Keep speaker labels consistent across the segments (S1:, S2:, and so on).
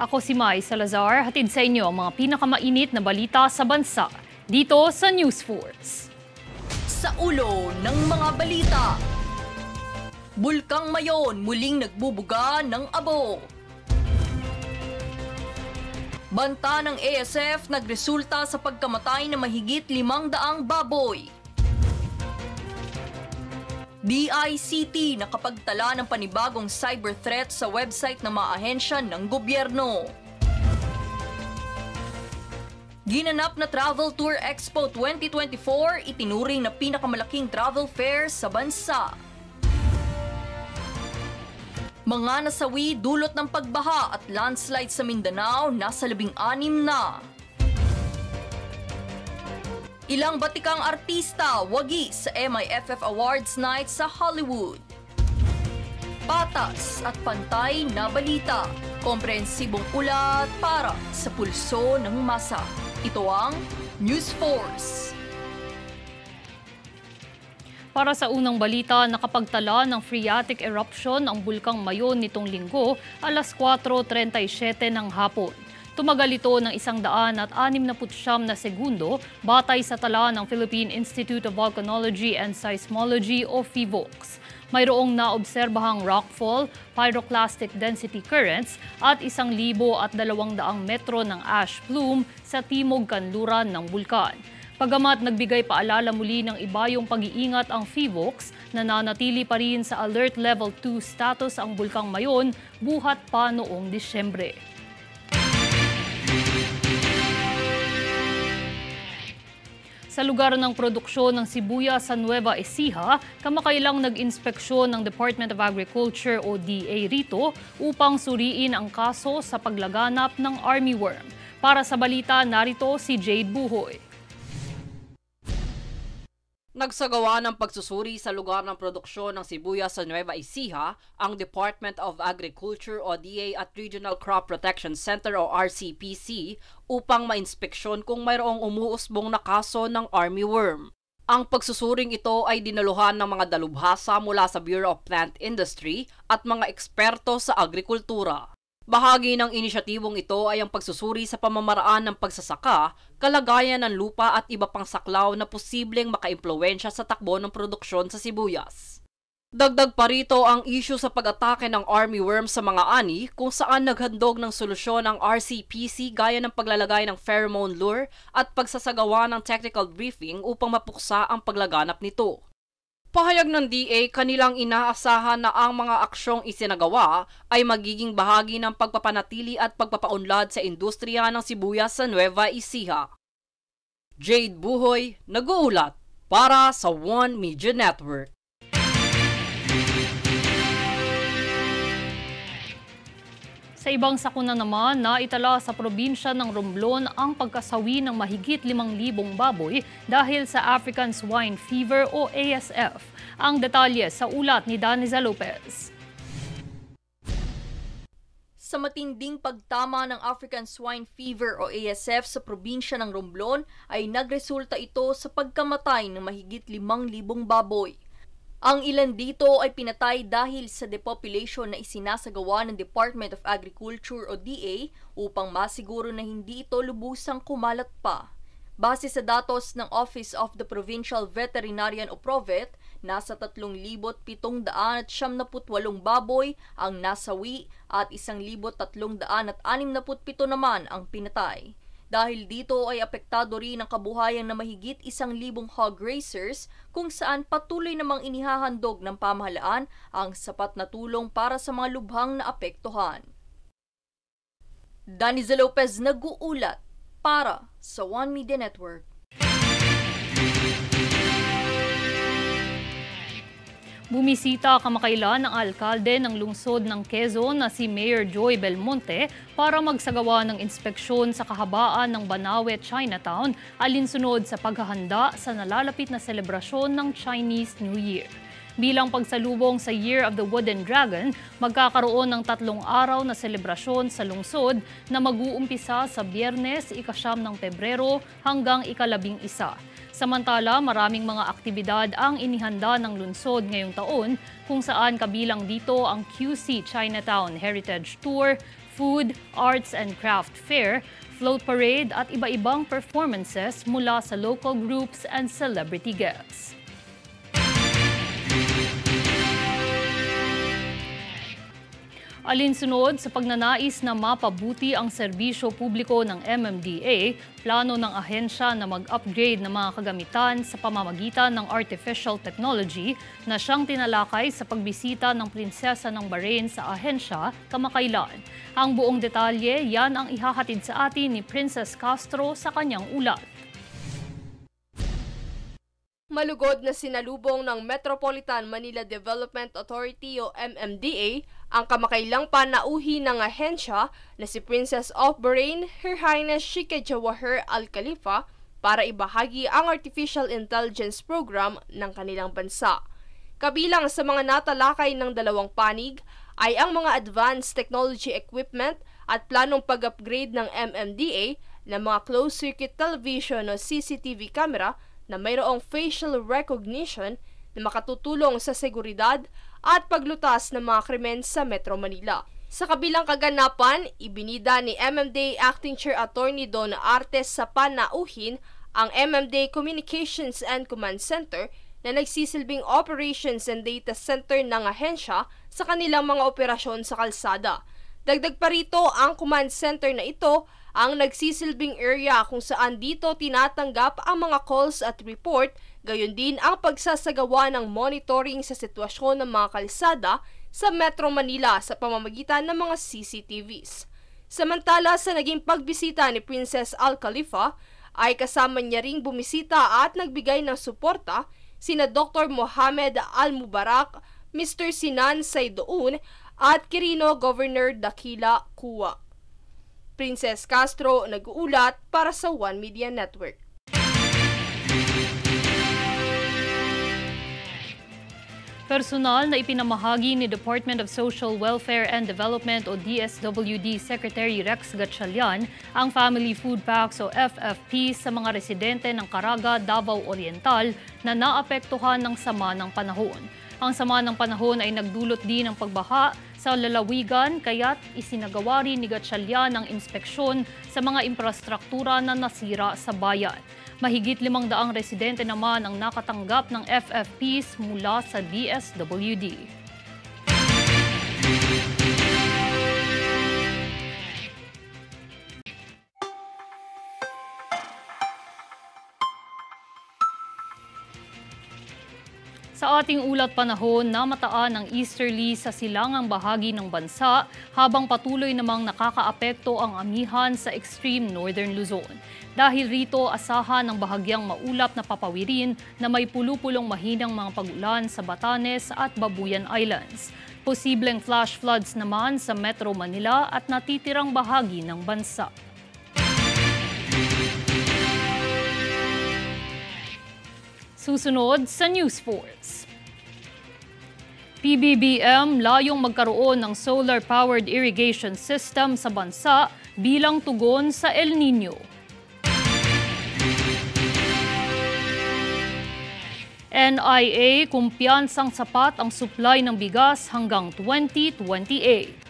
S1: Ako si Mai Salazar, hatid sa inyo ang mga pinakamainit na balita sa bansa dito sa News Force.
S2: Sa ulo ng mga balita, Bulkang Mayon muling nagbubuga ng abo. Banta ng ASF nagresulta sa pagkamatay ng mahigit 500 baboy. DICT nakapagtala ng panibagong cyber threat sa website ng mga ahensya ng gobyerno. Ginanap na Travel Tour Expo 2024 itinuring na pinakamalaking travel fair sa bansa. Mga nasawi dulot ng pagbaha at landslide sa Mindanao nasa 16 na. Ilang batikang artista wagi sa MIFF Awards Night sa Hollywood. Patas at pantay na balita, komprehensibong ulat para sa pulso ng masa. Ito ang News Force.
S1: Para sa unang balita, nakapagtala ng phreatic eruption ang Bulkang Mayon nitong linggo, alas 4:37 ng hapon. Tumagal ito ng 169 na segundo batay sa tala ng Philippine Institute of Volcanology and Seismology o PHIVOLCS. Mayroong naobserbahang rockfall, pyroclastic density currents at 1,200 metro ng ash plume sa timog kanluran ng bulkan. Pagamat nagbigay paalala muli ng ibayong pag-iingat ang PHIVOLCS, nananatili pa rin sa Alert Level 2 status ang Bulkang Mayon buhat pa noong Disyembre. Sa lugar ng produksyon ng sibuyas sa Nueva Ecija, kamakailang nag-inspeksyon ng Department of Agriculture o DA rito upang suriin ang kaso sa paglaganap ng armyworm. Para sa balita, narito si Jade Buhoy.
S3: Nagsagawa ng pagsusuri sa lugar ng produksyon ng sibuyas sa Nueva Ecija ang Department of Agriculture o DA at Regional Crop Protection Center o RCPC upang mainspeksyon kung mayroong umuusbong na kaso ng armyworm. Ang pagsusuring ito ay dinaluhan ng mga dalubhasa mula sa Bureau of Plant Industry at mga eksperto sa agrikultura. Bahagi ng inisyatibong ito ay ang pagsusuri sa pamamaraan ng pagsasaka, kalagayan ng lupa at iba pang saklaw na posibleng makaimpluwensya sa takbo ng produksyon sa sibuyas. Dagdag pa rito ang issue sa pag-atake ng armyworm sa mga ani kung saan naghandog ng solusyon ang RCPC gaya ng paglalagay ng pheromone lure at pagsasagawa ng technical briefing upang mapuksa ang paglaganap nito. Pahayag ng DA, kanilang inaasahan na ang mga aksyong isinagawa ay magiging bahagi ng pagpapanatili at pagpapaunlad sa industriya ng sibuyas sa Nueva Ecija. Jade Buhoy, nag-uulat para sa One Media Network.
S1: Sa ibang sakuna naman, naitala sa probinsya ng Romblon ang pagkasawi ng mahigit 5,000 baboy dahil sa African Swine Fever o ASF. Ang detalye sa ulat ni Daniza Lopez.
S2: Sa matinding pagtama ng African Swine Fever o ASF sa probinsya ng Romblon ay nagresulta ito sa pagkamatay ng mahigit 5,000 baboy. Ang ilan dito ay pinatay dahil sa depopulation na isinasagawa ng Department of Agriculture o DA upang masiguro na hindi ito lubusang kumalat pa. Base sa datos ng Office of the Provincial Veterinarian o PROVET, nasa 3,778 baboy ang nasawi at 1,367 naman ang pinatay. Dahil dito ay apektado rin ang kabuhayan ng mahigit 1,000 hog raisers kung saan patuloy namang inihahandog ng pamahalaan ang sapat na tulong para sa mga lubhang naapektuhan. Daniza Lopez nag-uulat para sa One Media Network.
S1: Bumisita kamakailan ang alkalde ng lungsod ng Quezon na si Mayor Joy Belmonte para magsagawa ng inspeksyon sa kahabaan ng Banawe, Chinatown alinsunod sa paghahanda sa nalalapit na selebrasyon ng Chinese New Year. Bilang pagsalubong sa Year of the Wooden Dragon, magkakaroon ng 3 araw na selebrasyon sa lungsod na mag-uumpisa sa Biyernes, 9 ng Pebrero hanggang 11. Samantala, maraming mga aktibidad ang inihanda ng lungsod ngayong taon kung saan kabilang dito ang QC Chinatown Heritage Tour, food, arts and craft fair, float parade at iba-ibang performances mula sa local groups and celebrity guests. Alinsunod sa pagnanais na mapabuti ang serbisyo publiko ng MMDA, plano ng ahensya na mag-upgrade ng mga kagamitan sa pamamagitan ng artificial technology na siyang tinalakay sa pagbisita ng prinsesa ng Bahrain sa ahensya kamakailan. Ang buong detalye, yan ang ihahatid sa atin ni Princess Castro sa kanyang ulat.
S4: Malugod na sinalubong ng Metropolitan Manila Development Authority o MMDA ang kamakailang panauhi ng ahensya na si Princess of Bahrain, Her Highness Sheikha Jawahar Al Khalifa para ibahagi ang Artificial Intelligence Program ng kanilang bansa. Kabilang sa mga natalakay ng dalawang panig ay ang mga advanced technology equipment at planong pag-upgrade ng MMDA ng mga closed-circuit television o CCTV camera na mayroong facial recognition na makatutulong sa seguridad at paglutas ng mga krimen sa Metro Manila. Sa kabilang kaganapan, ibinida ni MMDA Acting Chair Attorney Don Artes sa panauhin ang MMDA Communications and Command Center na nagsisilbing Operations and Data Center ng ahensya sa kanilang mga operasyon sa kalsada. Dagdag pa rito, ang command center na ito ang nagsisilbing area kung saan dito tinatanggap ang mga calls at report, gayon din ang pagsasagawa ng monitoring sa sitwasyon ng mga kalsada sa Metro Manila sa pamamagitan ng mga CCTVs. Samantala sa naging pagbisita ni Princess Al Khalifa, ay kasama niya ring bumisita at nagbigay ng suporta sina Dr. Mohamed Al Mubarak, Mr. Sinan Saidoun at Quirino Governor Dakila Kuwa. Princess Castro nag-uulat para sa One Media Network.
S1: Personal na ipinamahagi ni Department of Social Welfare and Development o DSWD Secretary Rex Gatchalian ang Family Food Packs o FFP sa mga residente ng Caraga, Davao Oriental na naapektuhan ng sama ng panahon. Ang sama ng panahon ay nagdulot din ng pagbaha sa lalawigan kaya't isinagawa rin ni Gatchalian ang inspeksyon sa mga infrastruktura na nasira sa bayan. Mahigit 500 residente naman ang nakatanggap ng FFPs mula sa DSWD. Sa ating ulat panahon, namataan ng easterly sa silangang bahagi ng bansa habang patuloy namang nakakaapekto ang amihan sa extreme northern Luzon. Dahil rito, asahan ng bahagyang maulap na papawirin na may pulupulong mahinang mga pag-ulan sa Batanes at Babuyan Islands. Posibleng flash floods naman sa Metro Manila at natitirang bahagi ng bansa. Susunod sa News Force. PBBM layong magkaroon ng solar-powered irrigation system sa bansa bilang tugon sa El Nino. NIA kumpiyansang sapat ang supply ng bigas hanggang 2028.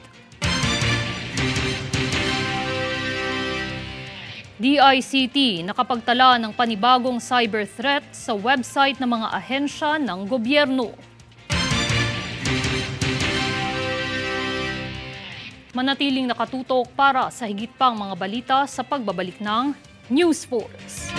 S1: DICT nakapagtala ng panibagong cyber threat sa website ng mga ahensya ng gobyerno. Manatiling nakatutok para sa higit pang mga balita sa pagbabalik ng News Force.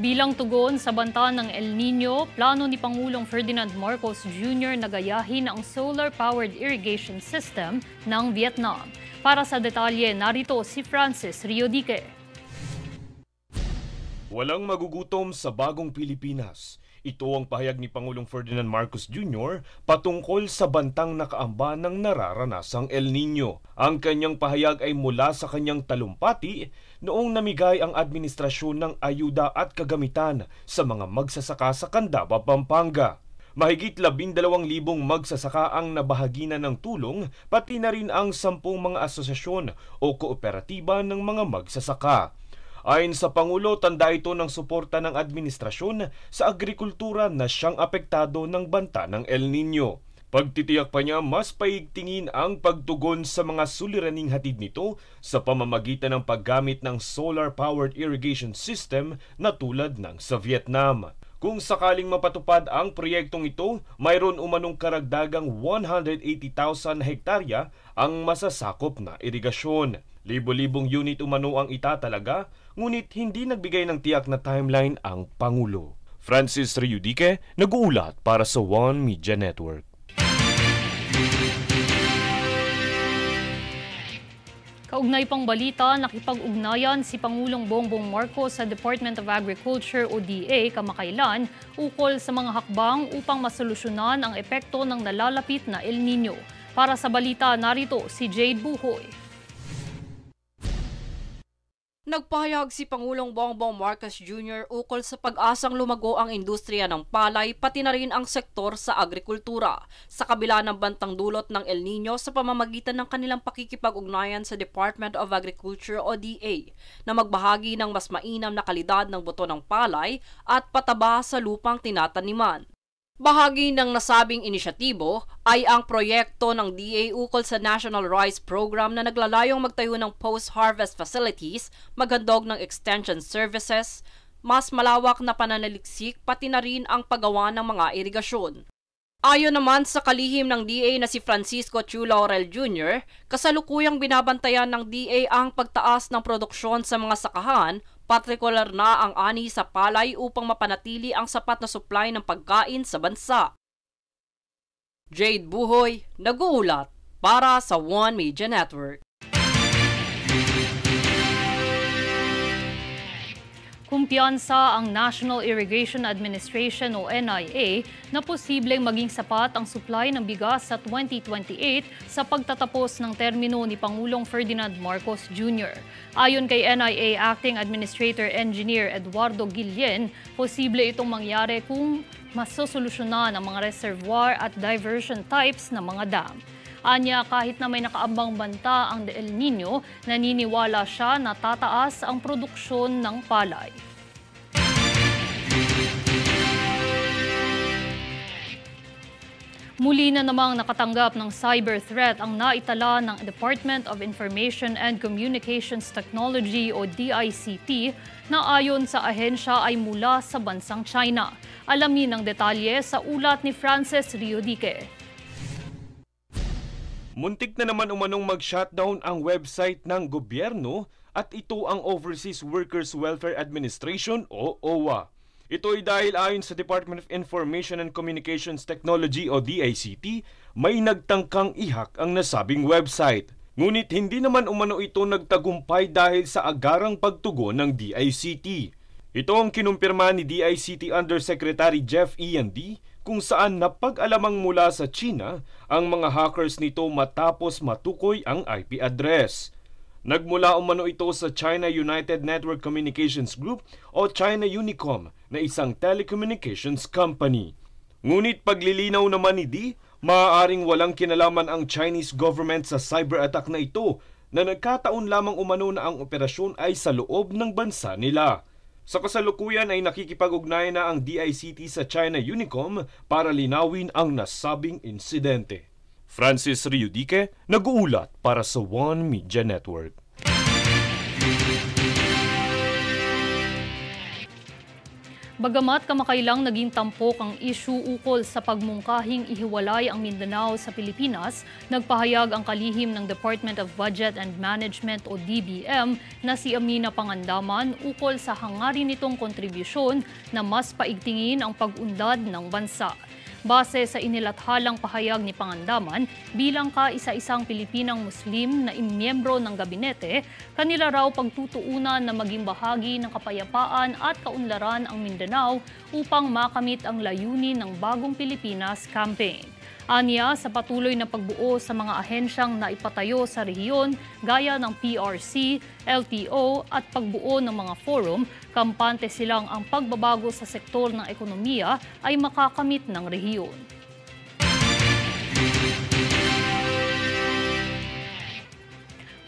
S1: Bilang tugon sa banta ng El Nino, plano ni Pangulong Ferdinand Marcos Jr. na gayahin ang solar-powered irrigation system ng Vietnam. Para sa detalye, narito si Francis Riodique.
S5: Walang magugutom sa bagong Pilipinas. Ito ang pahayag ni Pangulong Ferdinand Marcos Jr. patungkol sa bantang nakaamba ng nararanasang El Nino. Ang kanyang pahayag ay mula sa kanyang talumpati noong namigay ang administrasyon ng ayuda at kagamitan sa mga magsasaka sa Candaba, Pampanga. Mahigit 12,000 magsasaka ang nabahaginan ng tulong, pati na rin ang 10 mga asosasyon o kooperatiba ng mga magsasaka. Ayon sa Pangulo, tanda ito ng suporta ng administrasyon sa agrikultura na siyang apektado ng banta ng El Nino. Pagtitiyak pa niya, mas paigtingin ang pagtugon sa mga suliraning hatid nito sa pamamagitan ng paggamit ng solar-powered irrigation system na tulad ng sa Vietnam. Kung sakaling mapatupad ang proyektong ito, mayroon umanong karagdagang 180,000 hektarya ang masasakop na irigasyon. Libo-libong unit umano ang itatalaga, ngunit hindi nagbigay ng tiyak na timeline ang Pangulo. Francis Riudique, nag-uulat para sa One Media Network.
S1: Kaugnay pang balita, nakipag-ugnayan si Pangulong Bongbong Marcos sa Department of Agriculture o DA kamakailan ukol sa mga hakbang upang masolusyonan ang epekto ng nalalapit na El Nino. Para sa balita, narito si Jade Buhoy.
S3: Nagpahayag si Pangulong Bongbong Marcos Jr. ukol sa pag-asang lumago ang industriya ng palay pati na rin ang sektor sa agrikultura sa kabila ng bantang dulot ng El Nino sa pamamagitan ng kanilang pakikipag-ugnayan sa Department of Agriculture o DA na magbahagi ng mas mainam na kalidad ng buto ng palay at pataba sa lupang tinataniman. Bahagi ng nasabing inisyatibo ay ang proyekto ng DA ukol sa National Rice Program na naglalayong magtayo ng post-harvest facilities, maghandog ng extension services, mas malawak na pananaliksik pati na rin ang paggawa ng mga irigasyon. Ayon naman sa kalihim ng DA na si Francisco Chu Laurel Jr., kasalukuyang binabantayan ng DA ang pagtaas ng produksyon sa mga sakahan, partikular na ang ani sa palay upang mapanatili ang sapat na supply ng pagkain sa bansa. Jade Buhoy, nag-uulat para sa One Media Network.
S1: Kumpiyansa ang National Irrigation Administration o NIA na posibleng maging sapat ang supply ng bigas sa 2028 sa pagtatapos ng termino ni Pangulong Ferdinand Marcos Jr. Ayon kay NIA Acting Administrator Engineer Eduardo Guillen, posible itong mangyari kung masosolusyonan ang mga reservoir at diversion types ng mga dam. Anya, kahit na may nakaambang banta ang El Nino, naniniwala siya na tataas ang produksyon ng palay. Muli na namang nakatanggap ng cyber threat ang naitala ng Department of Information and Communications Technology o DICT na ayon sa ahensya ay mula sa bansang China. Alamin ang detalye sa ulat ni Francis Riudique.
S5: Muntik na naman umanong mag-shutdown ang website ng gobyerno at ito ang Overseas Workers Welfare Administration o OWA. Ito ay dahil ayon sa Department of Information and Communications Technology o DICT, may nagtangkang ihak ang nasabing website. Ngunit hindi naman umano ito nagtagumpay dahil sa agarang pagtugon ng DICT. Ito ang kinumpirma ni DICT Undersecretary Jeff Iandi kung saan napag-alamang mula sa China ang mga hackers nito matapos matukoy ang IP address. Nagmula umano ito sa China United Network Communications Group o China Unicom na isang telecommunications company. Ngunit paglilinaw naman ni Di, maaaring walang kinalaman ang Chinese government sa cyber attack na ito na nagkataon lamang umano na ang operasyon ay sa loob ng bansa nila. Sa kasalukuyan ay nakikipag-ugnayan na ang DICT sa China Unicom para linawin ang nasabing insidente. Francis Riudique, nag-uulat para sa One Media Network.
S1: Bagamat kamakailang naging tampok ang issue ukol sa pagmungkahing ihiwalay ang Mindanao sa Pilipinas, nagpahayag ang kalihim ng Department of Budget and Management o DBM na si Amina Pangandaman ukol sa hangarin nitong kontribusyon na mas paigtingin ang pag-unlad ng bansa. Base sa inilathalang pahayag ni Pangandaman, bilang kaisa-isang Pilipinang Muslim na miyembro ng gabinete, kanila raw pagtutuunan na maging bahagi ng kapayapaan at kaunlaran ang Mindanao upang makamit ang layunin ng Bagong Pilipinas Campaign. Aniya sa patuloy na pagbuo sa mga ahensyang naipatayo sa rehiyon gaya ng PRC, LTO at pagbuo ng mga forum, kampante silang ang pagbabago sa sektor ng ekonomiya ay makakamit ng rehiyon.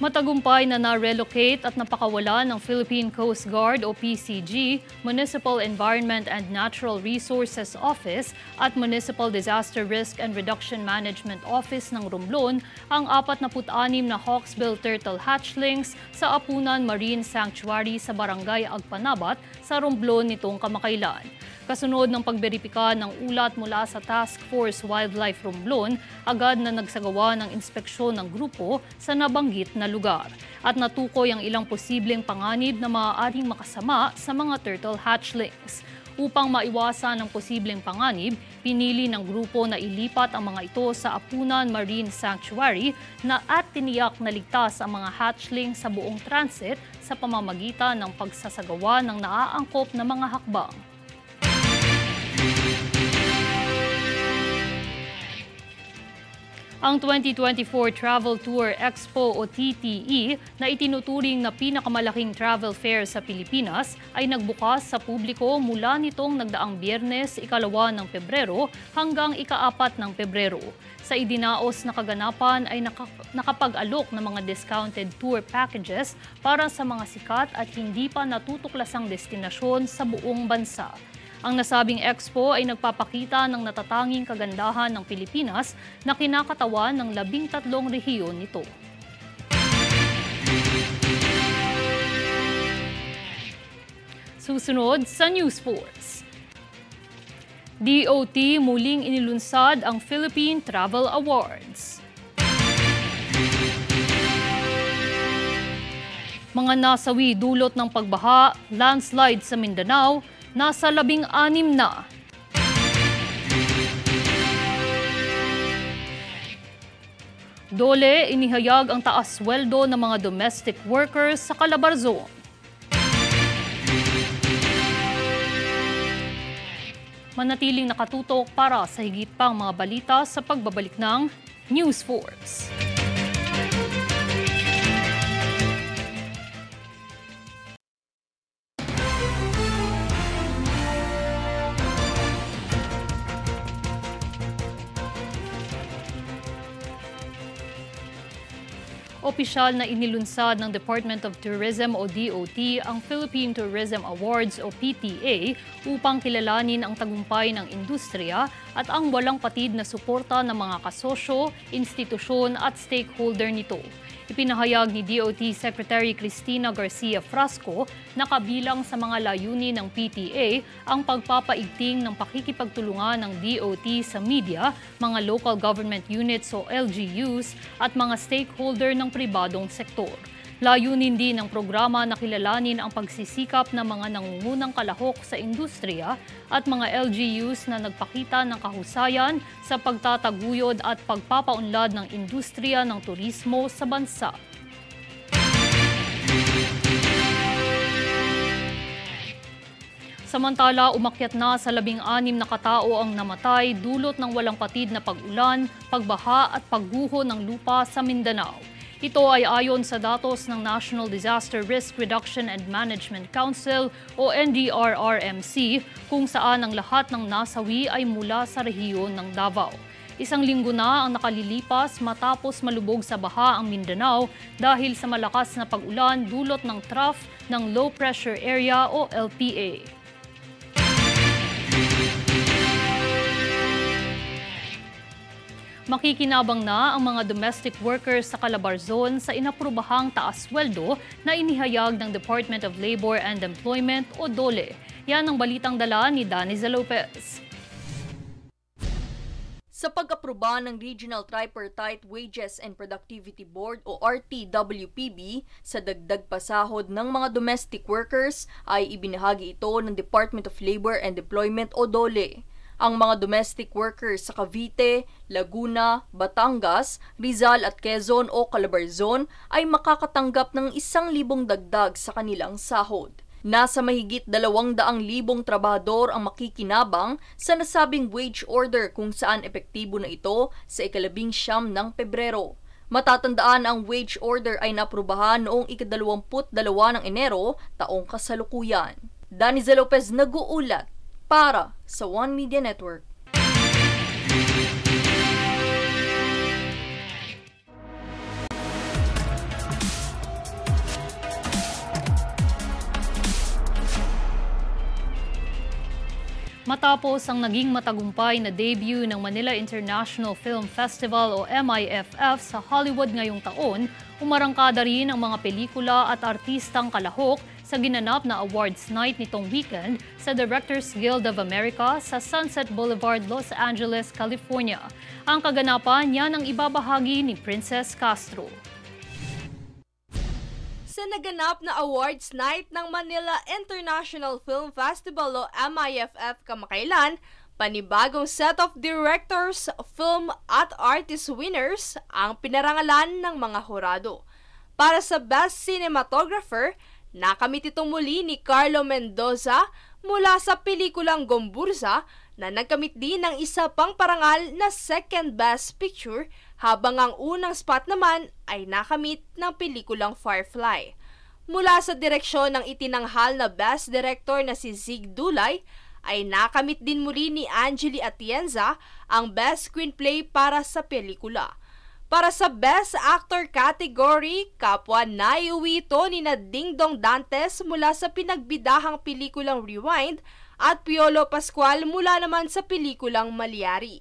S1: Matagumpay na na-relocate at napakawala ng Philippine Coast Guard o PCG, Municipal Environment and Natural Resources Office at Municipal Disaster Risk and Reduction Management Office ng Romblon ang 46 na Hawksbill turtle hatchlings sa Apunan Marine Sanctuary sa Barangay Agpanabat sa Romblon nitong kamakailan. Kasunod ng pagberipika ng ulat mula sa Task Force Wildlife Romblon, agad na nagsagawa ng inspeksyon ng grupo sa nabanggit na lugar at natukoy ang ilang posibleng panganib na maaaring makasama sa mga turtle hatchlings. Upang maiwasan ang posibleng panganib, pinili ng grupo na ilipat ang mga ito sa Apunan Marine Sanctuary at tiniyak na ligtas ang mga hatchling sa buong transit sa pamamagitan ng pagsasagawa ng naaangkop na mga hakbang. Ang 2024 Travel Tour Expo o TTE na itinuturing na pinakamalaking travel fair sa Pilipinas ay nagbukas sa publiko mula nitong nagdaang Biyernes, 2 ng Pebrero hanggang 4 ng Pebrero. Sa idinaos na kaganapan ay nakapag-alok ng mga discounted tour packages para sa mga sikat at hindi pa natutuklasang destinasyon sa buong bansa. Ang nasabing expo ay nagpapakita ng natatanging kagandahan ng Pilipinas na kinakatawan ng 13 rehiyon nito. Susunod sa News Force. DOT muling inilunsad ang Philippine Travel Awards. Mga nasawi dulot ng pagbaha, landslide sa Mindanao, nasa 16 na. Dole, inihayag ang taas sweldo ng mga domestic workers sa Calabarzon. Manatiling nakatutok para sa higit pang mga balita sa pagbabalik ng News Force. Opisyal na inilunsad ng Department of Tourism o DOT ang Philippine Tourism Awards o PTA upang kilalanin ang tagumpay ng industriya at ang walang patid na suporta ng mga kasosyo, institusyon at stakeholder nito. Ipinahayag ni DOT Secretary Cristina Garcia Frasco na kabilang sa mga layunin ng PTA ang pagpapaigting ng pakikipagtulungan ng DOT sa media, mga local government units o LGUs at mga stakeholder ng pribadong sektor. Layunin din ng programa na kilalanin ang pagsisikap ng mga nangungunang kalahok sa industriya at mga LGUs na nagpakita ng kahusayan sa pagtataguyod at pagpapaunlad ng industriya ng turismo sa bansa. Samantala, umakyat na sa 16 na katao ang namatay dulot ng walang patid na pag-ulan, pagbaha at pagguho ng lupa sa Mindanao. Ito ay ayon sa datos ng National Disaster Risk Reduction and Management Council o NDRRMC kung saan ang lahat ng nasawi ay mula sa rehiyon ng Davao. 1 linggo na ang nakalilipas matapos malubog sa baha ang Mindanao dahil sa malakas na pag-ulan dulot ng trough ng Low Pressure Area o LPA. Makikinabang na ang mga domestic workers sa Calabarzon sa inaprubahang taas sweldo na inihayag ng Department of Labor and Employment o DOLE. Yan ang balitang dala ni Daniza Lopez.
S2: Sa pag-aproba ng Regional Tripartite Wages and Productivity Board o RTWPB sa dagdag pasahod ng mga domestic workers ay ibinahagi ito ng Department of Labor and Employment o DOLE. Ang mga domestic workers sa Cavite, Laguna, Batangas, Rizal at Quezon o Calabarzon ay makakatanggap ng 1,000 dagdag sa kanilang sahod. Nasa mahigit 200,000 trabahador ang makikinabang sa nasabing wage order kung saan epektibo na ito sa ika-19 ng Pebrero. Matatandaan ang wage order ay naprubahan noong ika-22 ng Enero taong kasalukuyan. Daniza Lopez nag-uulat para sa One Media Network.
S1: Matapos ang naging matagumpay na debut ng Manila International Film Festival o MIFF sa Hollywood ngayong taon, umarangkada rin ang mga pelikula at artistang kalahok sa ginanap na awards night nitong weekend sa Directors Guild of America sa Sunset Boulevard, Los Angeles, California. Ang kaganapan niyan ang ibabahagi ni Princess Castro.
S4: Sa naganap na awards night ng Manila International Film Festival o MIFF kamakailan, panibagong set of directors, film at artist winners ang pinarangalan ng mga hurado. Para sa Best Cinematographer, nakamit itong muli ni Carlo Mendoza mula sa pelikulang Gomburza na nagkamit din ng isa pang parangal na Second Best Picture, habang ang unang spot naman ay nakamit ng pelikulang Firefly. Mula sa direksyon ng itinanghal na Best Director na si Zig Dulay, ay nakamit din muli ni Angeli Atienza ang Best Screenplay para sa pelikula. Para sa Best Actor category, kapwa naiuwi ito ni Dingdong Dantes mula sa pinagbidahang pelikulang Rewind at Piolo Pascual mula naman sa pelikulang Malyari.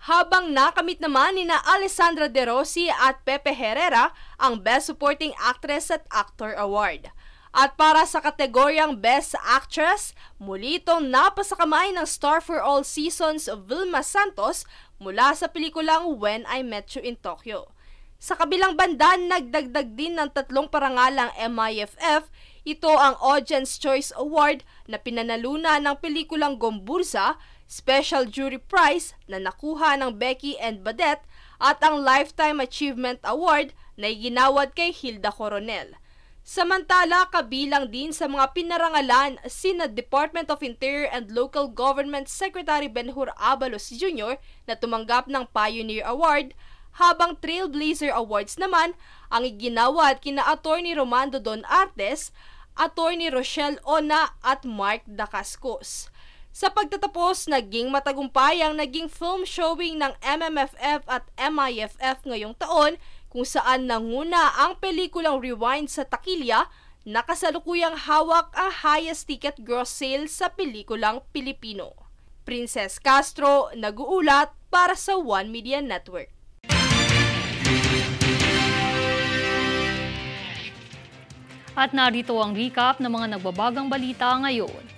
S4: Habang nakamit naman ni Alessandra De Rossi at Pepe Herrera ang Best Supporting Actress at Actor Award. At para sa kategoryang Best Actress, muli itong napasakamay ng Star for All Seasons Vilma Santos mula sa pelikulang When I Met You in Tokyo. Sa kabilang banda, nagdagdag din ng 3 parangalang MIFF. Ito ang Audience Choice Award na pinanalunan ng pelikulang Gomburza, Special Jury Prize na nakuha ng Becky and Badette at ang Lifetime Achievement Award na iginawad kay Hilda Coronel. Samantala, kabilang din sa mga pinarangalan sina Department of Interior and Local Government Secretary Benhur Abalos Jr. na tumanggap ng Pioneer Award, habang Trailblazer Awards naman ang iginawad kina Attorney Romando Don Artes, Attorney Rochelle Ona at Mark Dacascos. Sa pagtatapos, naging matagumpay ang naging film showing ng MMFF at MIFF ngayong taon, kung saan nanguna ang pelikulang Rewind sa takilya na kasalukuyang hawak ang highest ticket gross sales sa pelikulang Pilipino. Princess Castro, nag-uulat para sa One Media Network.
S1: At narito ang recap ng mga nagbabagang balita ngayon.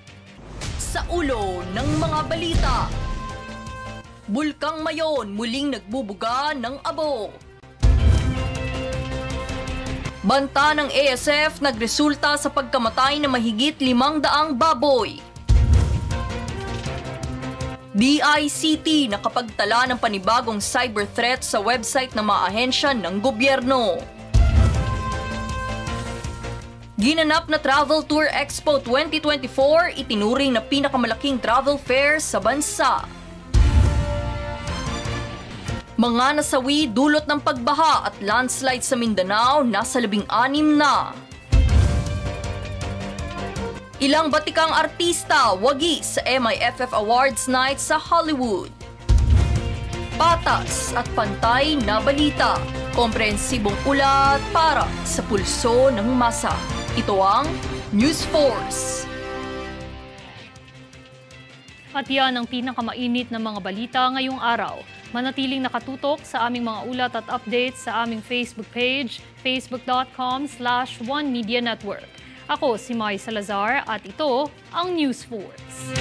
S2: Sa ulo ng mga balita, Bulkang Mayon muling nagbubuga ng abo. Banta ng ASF nagresulta sa pagkamatay ng mahigit 500 baboy. DICT nakapagtala ng panibagong cyber threat sa website ng mga ahensya ng gobyerno. Ginanap na Travel Tour Expo 2024, itinuring na pinakamalaking travel fair sa bansa. Mga nasawi dulot ng pagbaha at landslide sa Mindanao, nasa 16 na. Ilang batikang artista wagi sa MIFF Awards Night sa Hollywood. Patas at pantay na balita, komprehensibong ulat para sa pulso ng masa. Ito ang News Force.
S1: At yan ang pinakamainit na mga balita ngayong araw. Manatiling nakatutok sa aming mga ulat at updates sa aming Facebook page, facebook.com/One Media Network. Ako si Mai Salazar at ito ang News Force.